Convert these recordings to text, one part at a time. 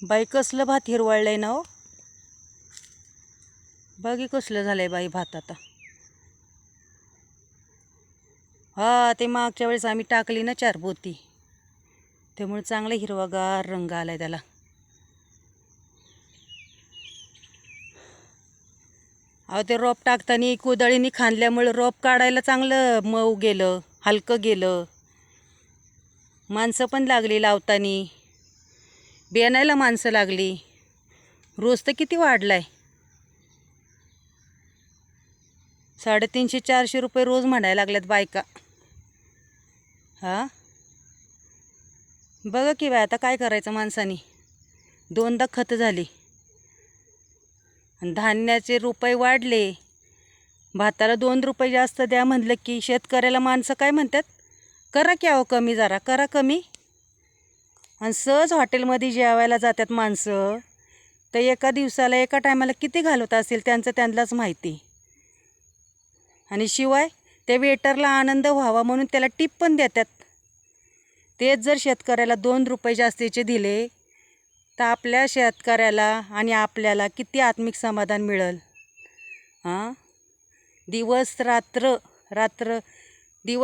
बाई कसलं भात हिरवळलंय ना हो. बघी कसलं झालंय बाई भात आता. हा ते मागच्या वेळेस आम्ही टाकली ना 4 पोती, त्यामुळे चांगला हिरवागार रंग आलाय त्याला. अहो ते रोप टाकताना कुदळीने खांदल्यामुळे रोप काढायला चांगलं मऊ गेलं, हलकं गेलं. माणसं पण लागली लावतानी, बेनायला माणसं लागली. रोज तर किती वाढलाय, 350-400 रुपये रोज म्हणायला लागल्यात बायका. हा बघा की बाय, आता काय करायचं माणसानी. 2दा खत झाली आणि धान्याचे रुपये वाढले. भाताला 2 रुपये जास्त द्या म्हणलं की शेतकऱ्याला माणसं काय म्हणतात, करा की अहो कमी, जरा करा कमी. आणि सहज हॉटेलमध्ये जेवायला जातात माणसं, तर एका दिवसाला एका टायमाला किती घालवत असेल त्यांचं त्यांनाच माहिती. आणि शिवाय त्या वेटरला आनंद व्हावा म्हणून त्याला टिप पण देतात. तेच जर शेतकऱ्याला 2 रुपये जास्तीचे दिले तर आपल्या शेतकऱ्याला आणि आपल्याला किती आत्मिक समाधान मिळेल. हां, दिवस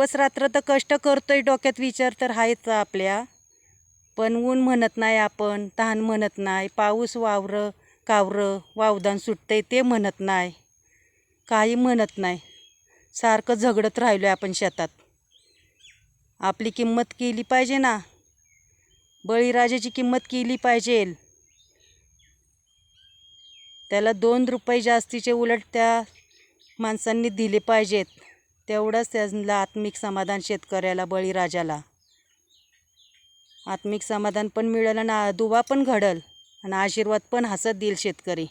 रात्र तर कष्ट करतोय, डोक्यात विचार तर आहेच आपल्या. पण ऊन म्हणत नाही आपण, तहान म्हणत नाही, पाऊस वावरं कावरं वावदान सुटतंय ते म्हणत नाही, काही म्हणत नाही. सारखं झगडत राहिलोय आपण शेतात. आपली किंमत केली पाहिजे ना, बळीराजाची किंमत केली पाहिजे. त्याला 2 रुपये जास्तीचे उलट त्या माणसांनी दिले पाहिजेत. तेवढंच त्यांना आत्मिक समाधान, शेतकऱ्याला बळीराजाला आत्मिक समाधान पण मिळेल आणि दुवा पण घडल आणि आशीर्वाद पण हसत देईल शेतकरी.